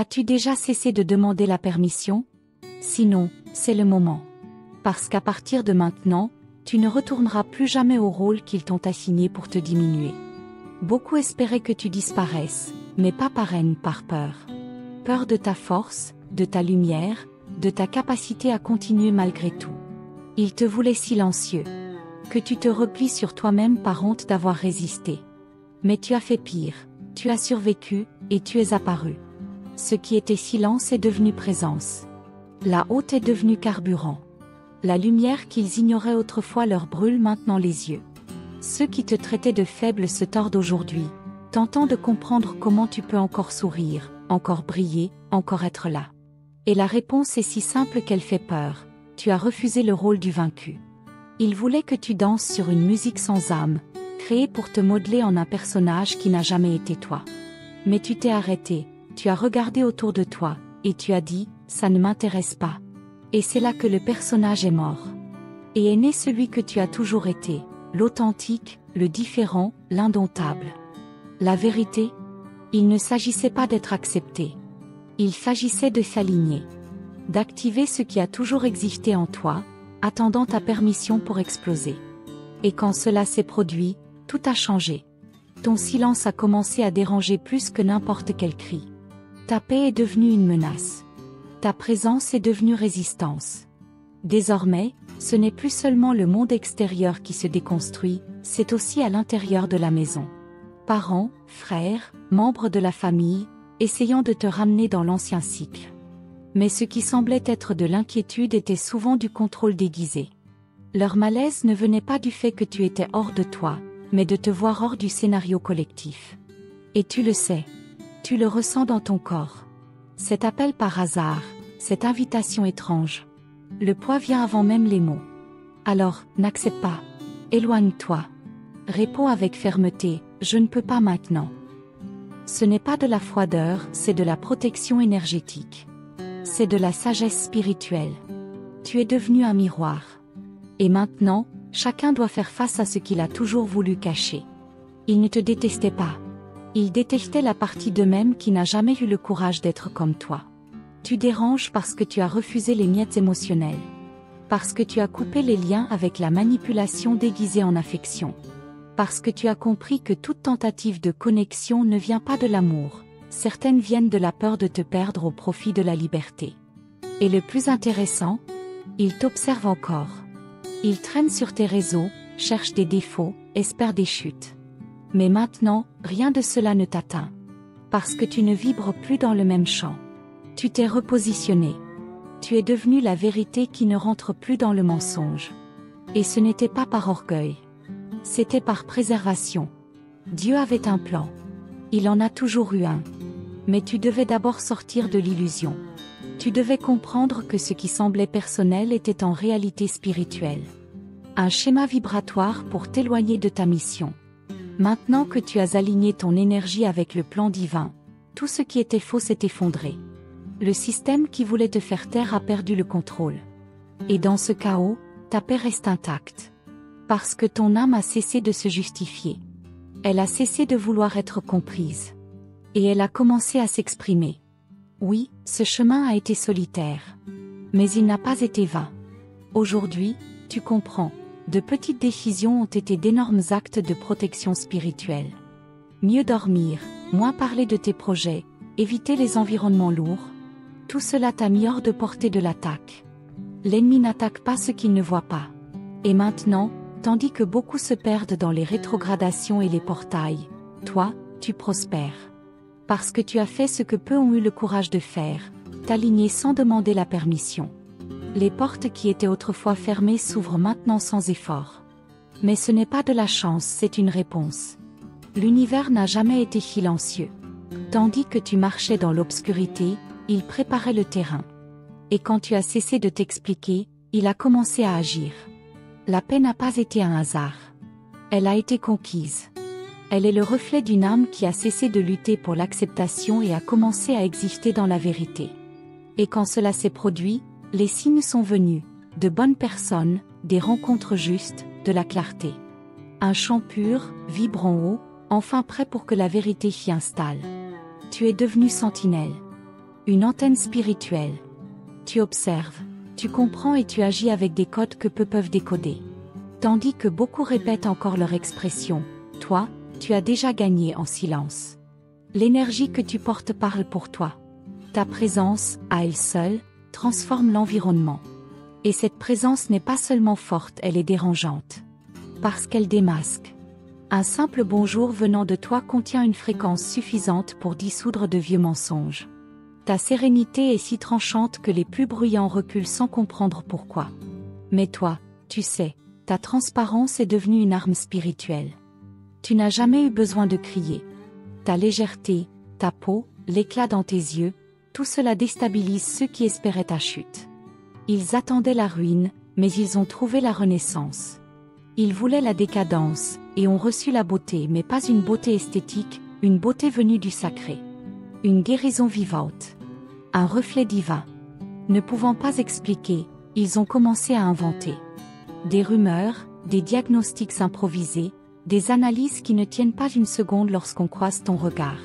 As-tu déjà cessé de demander la permission? Sinon, c'est le moment. Parce qu'à partir de maintenant, tu ne retourneras plus jamais au rôle qu'ils t'ont assigné pour te diminuer. Beaucoup espéraient que tu disparaisses, mais pas par haine, par peur. Peur de ta force, de ta lumière, de ta capacité à continuer malgré tout. Ils te voulaient silencieux. Que tu te replies sur toi-même par honte d'avoir résisté. Mais tu as fait pire, tu as survécu, et tu es apparu. Ce qui était silence est devenu présence. La haute est devenue carburant. La lumière qu'ils ignoraient autrefois leur brûle maintenant les yeux. Ceux qui te traitaient de faible se tordent aujourd'hui, tentant de comprendre comment tu peux encore sourire, encore briller, encore être là. Et la réponse est si simple qu'elle fait peur. Tu as refusé le rôle du vaincu. Ils voulaient que tu danses sur une musique sans âme, créée pour te modeler en un personnage qui n'a jamais été toi. Mais tu t'es arrêté, tu as regardé autour de toi, et tu as dit, ça ne m'intéresse pas. Et c'est là que le personnage est mort. Et est né celui que tu as toujours été, l'authentique, le différent, l'indomptable. La vérité? Il ne s'agissait pas d'être accepté. Il s'agissait de s'aligner. D'activer ce qui a toujours existé en toi, attendant ta permission pour exploser. Et quand cela s'est produit, tout a changé. Ton silence a commencé à déranger plus que n'importe quel cri. Ta paix est devenue une menace. Ta présence est devenue résistance. Désormais, ce n'est plus seulement le monde extérieur qui se déconstruit, c'est aussi à l'intérieur de la maison. Parents, frères, membres de la famille, essayant de te ramener dans l'ancien cycle. Mais ce qui semblait être de l'inquiétude était souvent du contrôle déguisé. Leur malaise ne venait pas du fait que tu étais hors de toi, mais de te voir hors du scénario collectif. Et tu le sais. Tu le ressens dans ton corps. Cet appel par hasard, cette invitation étrange. Le poids vient avant même les mots. Alors, n'accepte pas. Éloigne-toi. Réponds avec fermeté, je ne peux pas maintenant. Ce n'est pas de la froideur, c'est de la protection énergétique. C'est de la sagesse spirituelle. Tu es devenu un miroir. Et maintenant, chacun doit faire face à ce qu'il a toujours voulu cacher. Ils ne te détestaient pas. Ils détestaient la partie d'eux-mêmes qui n'a jamais eu le courage d'être comme toi. Tu déranges parce que tu as refusé les miettes émotionnelles. Parce que tu as coupé les liens avec la manipulation déguisée en affection. Parce que tu as compris que toute tentative de connexion ne vient pas de l'amour. Certaines viennent de la peur de te perdre au profit de la liberté. Et le plus intéressant, ils t'observent encore. Ils traînent sur tes réseaux, cherchent des défauts, espèrent des chutes. Mais maintenant, rien de cela ne t'atteint. Parce que tu ne vibres plus dans le même champ. Tu t'es repositionné. Tu es devenu la vérité qui ne rentre plus dans le mensonge. Et ce n'était pas par orgueil. C'était par préservation. Dieu avait un plan. Il en a toujours eu un. Mais tu devais d'abord sortir de l'illusion. Tu devais comprendre que ce qui semblait personnel était en réalité spirituel. Un schéma vibratoire pour t'éloigner de ta mission. Maintenant que tu as aligné ton énergie avec le plan divin, tout ce qui était faux s'est effondré. Le système qui voulait te faire taire a perdu le contrôle. Et dans ce chaos, ta paix reste intacte. Parce que ton âme a cessé de se justifier. Elle a cessé de vouloir être comprise. Et elle a commencé à s'exprimer. Oui, ce chemin a été solitaire. Mais il n'a pas été vain. Aujourd'hui, tu comprends, de petites décisions ont été d'énormes actes de protection spirituelle. Mieux dormir, moins parler de tes projets, éviter les environnements lourds. Tout cela t'a mis hors de portée de l'attaque. L'ennemi n'attaque pas ce qu'il ne voit pas. Et maintenant, tandis que beaucoup se perdent dans les rétrogradations et les portails, toi, tu prospères. Parce que tu as fait ce que peu ont eu le courage de faire, t'aligner sans demander la permission. Les portes qui étaient autrefois fermées s'ouvrent maintenant sans effort. Mais ce n'est pas de la chance, c'est une réponse. L'univers n'a jamais été silencieux. Tandis que tu marchais dans l'obscurité, il préparait le terrain. Et quand tu as cessé de t'expliquer, il a commencé à agir. La paix n'a pas été un hasard. Elle a été conquise. Elle est le reflet d'une âme qui a cessé de lutter pour l'acceptation et a commencé à exister dans la vérité. Et quand cela s'est produit, les signes sont venus, de bonnes personnes, des rencontres justes, de la clarté. Un chant pur, vibrant haut, enfin prêt pour que la vérité s'y installe. Tu es devenu sentinelle. Une antenne spirituelle. Tu observes, tu comprends et tu agis avec des codes que peu peuvent décoder. Tandis que beaucoup répètent encore leur expression, toi, tu as déjà gagné en silence. L'énergie que tu portes parle pour toi. Ta présence, à elle seule, transforme l'environnement. Et cette présence n'est pas seulement forte, elle est dérangeante. Parce qu'elle démasque. Un simple bonjour venant de toi contient une fréquence suffisante pour dissoudre de vieux mensonges. Ta sérénité est si tranchante que les plus bruyants reculent sans comprendre pourquoi. Mais toi, tu sais, ta transparence est devenue une arme spirituelle. Tu n'as jamais eu besoin de crier. Ta légèreté, ta peau, l'éclat dans tes yeux, tout cela déstabilise ceux qui espéraient ta chute. Ils attendaient la ruine, mais ils ont trouvé la renaissance. Ils voulaient la décadence, et ont reçu la beauté, mais pas une beauté esthétique, une beauté venue du sacré. Une guérison vivante. Un reflet divin. Ne pouvant pas expliquer, ils ont commencé à inventer. Des rumeurs, des diagnostics improvisés, des analyses qui ne tiennent pas une seconde lorsqu'on croise ton regard.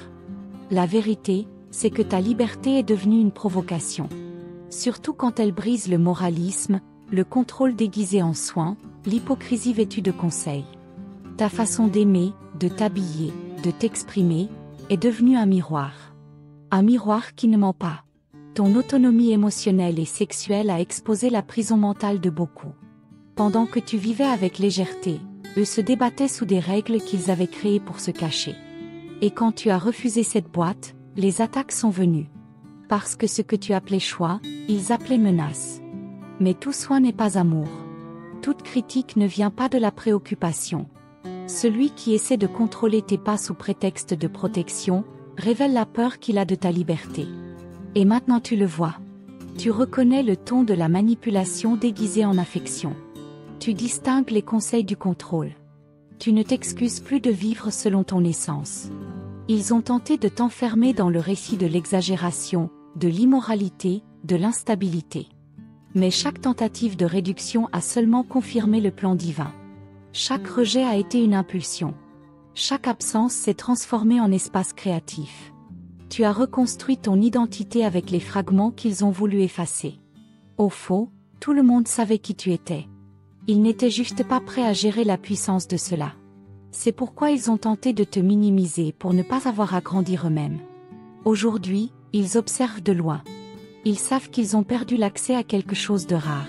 La vérité, c'est que ta liberté est devenue une provocation. Surtout quand elle brise le moralisme, le contrôle déguisé en soin, l'hypocrisie vêtue de conseils. Ta façon d'aimer, de t'habiller, de t'exprimer, est devenue un miroir. Un miroir qui ne ment pas. Ton autonomie émotionnelle et sexuelle a exposé la prison mentale de beaucoup. Pendant que tu vivais avec légèreté, eux se débattaient sous des règles qu'ils avaient créées pour se cacher. Et quand tu as refusé cette boîte, les attaques sont venues. Parce que ce que tu appelais choix, ils appelaient menace. Mais tout soin n'est pas amour. Toute critique ne vient pas de la préoccupation. Celui qui essaie de contrôler tes pas sous prétexte de protection, révèle la peur qu'il a de ta liberté. Et maintenant tu le vois. Tu reconnais le ton de la manipulation déguisée en affection. Tu distingues les conseils du contrôle. Tu ne t'excuses plus de vivre selon ton essence. Ils ont tenté de t'enfermer dans le récit de l'exagération, de l'immoralité, de l'instabilité. Mais chaque tentative de réduction a seulement confirmé le plan divin. Chaque rejet a été une impulsion. Chaque absence s'est transformée en espace créatif. Tu as reconstruit ton identité avec les fragments qu'ils ont voulu effacer. Au fond, tout le monde savait qui tu étais. Ils n'étaient juste pas prêts à gérer la puissance de cela. C'est pourquoi ils ont tenté de te minimiser pour ne pas avoir à grandir eux-mêmes. Aujourd'hui, ils observent de loin. Ils savent qu'ils ont perdu l'accès à quelque chose de rare.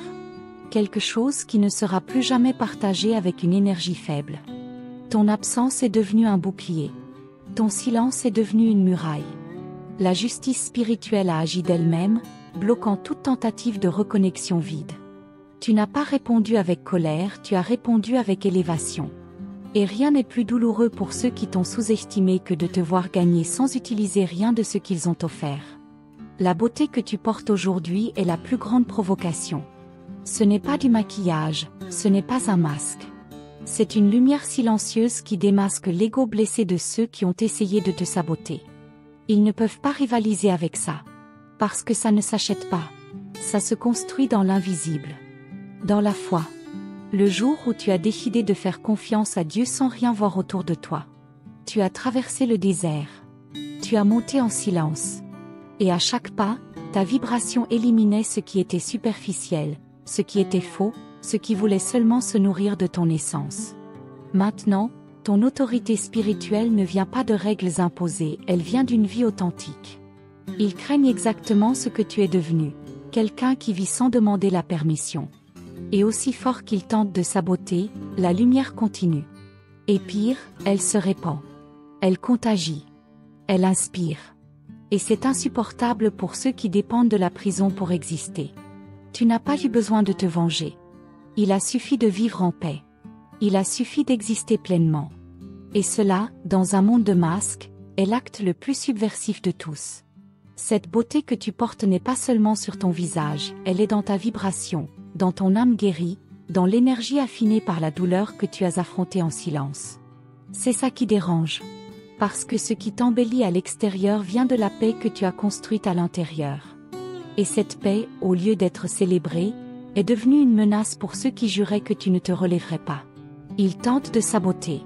Quelque chose qui ne sera plus jamais partagé avec une énergie faible. Ton absence est devenue un bouclier. Ton silence est devenu une muraille. La justice spirituelle a agi d'elle-même, bloquant toute tentative de reconnexion vide. Tu n'as pas répondu avec colère, tu as répondu avec élévation. Et rien n'est plus douloureux pour ceux qui t'ont sous-estimé que de te voir gagner sans utiliser rien de ce qu'ils ont offert. La beauté que tu portes aujourd'hui est la plus grande provocation. Ce n'est pas du maquillage, ce n'est pas un masque. C'est une lumière silencieuse qui démasque l'ego blessé de ceux qui ont essayé de te saboter. Ils ne peuvent pas rivaliser avec ça. Parce que ça ne s'achète pas. Ça se construit dans l'invisible. Dans la foi. Le jour où tu as décidé de faire confiance à Dieu sans rien voir autour de toi. Tu as traversé le désert. Tu as monté en silence. Et à chaque pas, ta vibration éliminait ce qui était superficiel, ce qui était faux, ce qui voulait seulement se nourrir de ton essence. Maintenant, ton autorité spirituelle ne vient pas de règles imposées, elle vient d'une vie authentique. Ils craignent exactement ce que tu es devenu, quelqu'un qui vit sans demander la permission. Et aussi fort qu'ils tentent de saboter, la lumière continue. Et pire, elle se répand. Elle contagie. Elle inspire. Et c'est insupportable pour ceux qui dépendent de la prison pour exister. Tu n'as pas eu besoin de te venger. Il a suffi de vivre en paix. Il a suffi d'exister pleinement. Et cela, dans un monde de masques, est l'acte le plus subversif de tous. Cette beauté que tu portes n'est pas seulement sur ton visage, elle est dans ta vibration, dans ton âme guérie, dans l'énergie affinée par la douleur que tu as affrontée en silence. C'est ça qui dérange. Parce que ce qui t'embellit à l'extérieur vient de la paix que tu as construite à l'intérieur. Et cette paix, au lieu d'être célébrée, est devenue une menace pour ceux qui juraient que tu ne te relèverais pas. Ils tentent de saboter.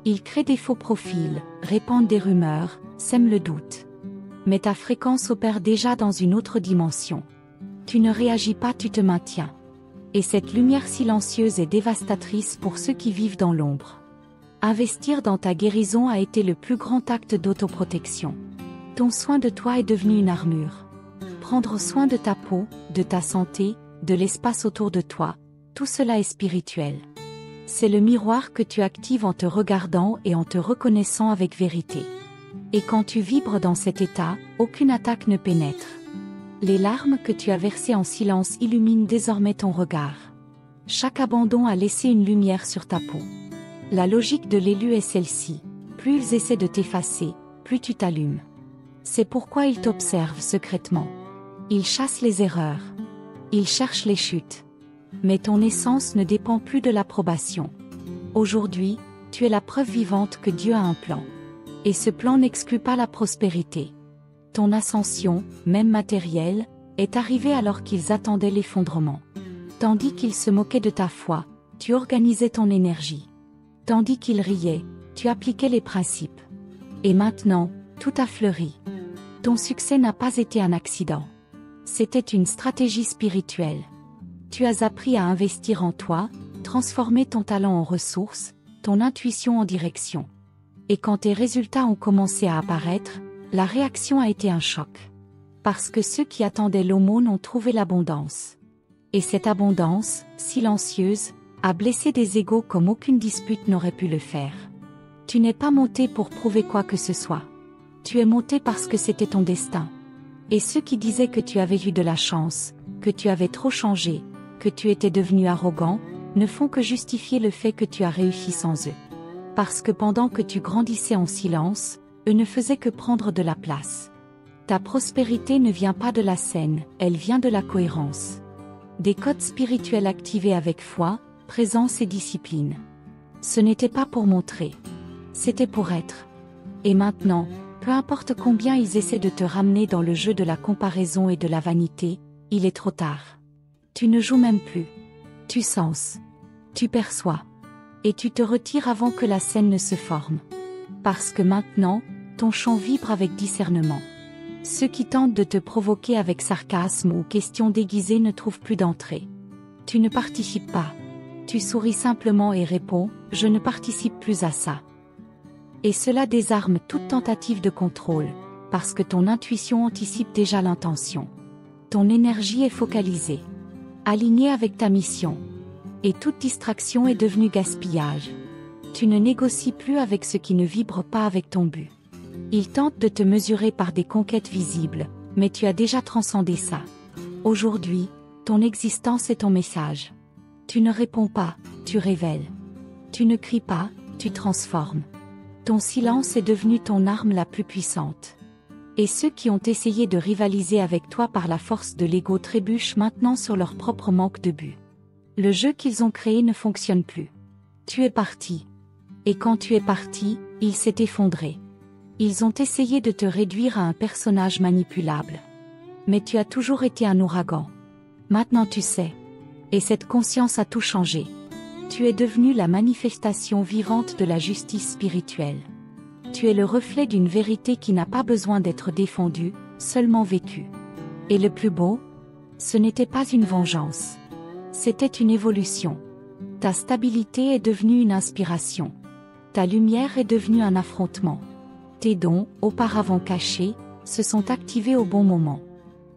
Ils créent des faux profils, répandent des rumeurs, sèment le doute. Mais ta fréquence opère déjà dans une autre dimension. Tu ne réagis pas, tu te maintiens. Et cette lumière silencieuse est dévastatrice pour ceux qui vivent dans l'ombre. Investir dans ta guérison a été le plus grand acte d'autoprotection. Ton soin de toi est devenu une armure. Prendre soin de ta peau, de ta santé, de l'espace autour de toi, tout cela est spirituel. C'est le miroir que tu actives en te regardant et en te reconnaissant avec vérité. Et quand tu vibres dans cet état, aucune attaque ne pénètre. Les larmes que tu as versées en silence illuminent désormais ton regard. Chaque abandon a laissé une lumière sur ta peau. La logique de l'élu est celle-ci. Plus ils essaient de t'effacer, plus tu t'allumes. C'est pourquoi ils t'observent secrètement. Ils chassent les erreurs. Ils cherchent les chutes. Mais ton essence ne dépend plus de l'approbation. Aujourd'hui, tu es la preuve vivante que Dieu a un plan. Et ce plan n'exclut pas la prospérité. Ton ascension, même matérielle, est arrivée alors qu'ils attendaient l'effondrement. Tandis qu'ils se moquaient de ta foi, tu organisais ton énergie. Tandis qu'ils riaient, tu appliquais les principes. Et maintenant, tout a fleuri. Ton succès n'a pas été un accident. C'était une stratégie spirituelle. Tu as appris à investir en toi, transformer ton talent en ressources, ton intuition en direction. Et quand tes résultats ont commencé à apparaître, la réaction a été un choc. Parce que ceux qui attendaient l'aumône ont trouvé l'abondance. Et cette abondance, silencieuse, a blessé des égos comme aucune dispute n'aurait pu le faire. Tu n'es pas monté pour prouver quoi que ce soit. Tu es monté parce que c'était ton destin. Et ceux qui disaient que tu avais eu de la chance, que tu avais trop changé, que tu étais devenu arrogant, ne font que justifier le fait que tu as réussi sans eux. Parce que pendant que tu grandissais en silence, eux ne faisaient que prendre de la place. Ta prospérité ne vient pas de la scène, elle vient de la cohérence. Des codes spirituels activés avec foi, présence et discipline. Ce n'était pas pour montrer. C'était pour être. Et maintenant, peu importe combien ils essaient de te ramener dans le jeu de la comparaison et de la vanité, il est trop tard. Tu ne joues même plus. Tu sens. Tu perçois. Et tu te retires avant que la scène ne se forme. Parce que maintenant, ton chant vibre avec discernement. Ceux qui tentent de te provoquer avec sarcasme ou questions déguisées ne trouvent plus d'entrée. Tu ne participes pas. Tu souris simplement et réponds « Je ne participe plus à ça ». Et cela désarme toute tentative de contrôle, parce que ton intuition anticipe déjà l'intention. Ton énergie est focalisée, alignée avec ta mission. Et toute distraction est devenue gaspillage. Tu ne négocies plus avec ce qui ne vibre pas avec ton but. Ils tentent de te mesurer par des conquêtes visibles, mais tu as déjà transcendé ça. Aujourd'hui, ton existence est ton message. Tu ne réponds pas, tu révèles. Tu ne cries pas, tu transformes. Ton silence est devenu ton arme la plus puissante. Et ceux qui ont essayé de rivaliser avec toi par la force de l'ego trébuchent maintenant sur leur propre manque de but. Le jeu qu'ils ont créé ne fonctionne plus. Tu es parti. Et quand tu es parti, il s'est effondré. Ils ont essayé de te réduire à un personnage manipulable. Mais tu as toujours été un ouragan. Maintenant tu sais. Et cette conscience a tout changé. Tu es devenu la manifestation vivante de la justice spirituelle. Tu es le reflet d'une vérité qui n'a pas besoin d'être défendue, seulement vécue. Et le plus beau, ce n'était pas une vengeance. C'était une évolution. Ta stabilité est devenue une inspiration. Ta lumière est devenue un affrontement. Tes dons, auparavant cachés, se sont activés au bon moment.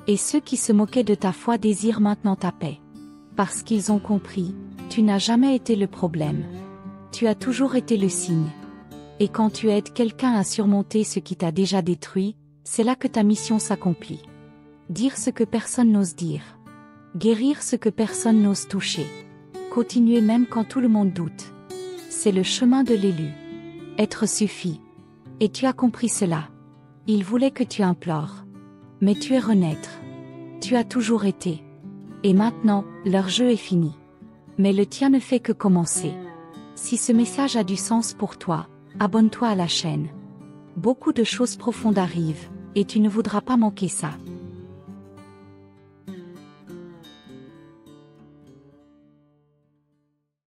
Et ceux qui se moquaient de ta foi désirent maintenant ta paix. Parce qu'ils ont compris, tu n'as jamais été le problème. Tu as toujours été le signe. Et quand tu aides quelqu'un à surmonter ce qui t'a déjà détruit, c'est là que ta mission s'accomplit. Dire ce que personne n'ose dire. Guérir ce que personne n'ose toucher. Continuer même quand tout le monde doute. C'est le chemin de l'élu. Être suffit. Et tu as compris cela. Il voulait que tu implores. Mais tu es renaître. Tu as toujours été. Et maintenant, leur jeu est fini. Mais le tien ne fait que commencer. Si ce message a du sens pour toi, abonne-toi à la chaîne. Beaucoup de choses profondes arrivent, et tu ne voudras pas manquer ça.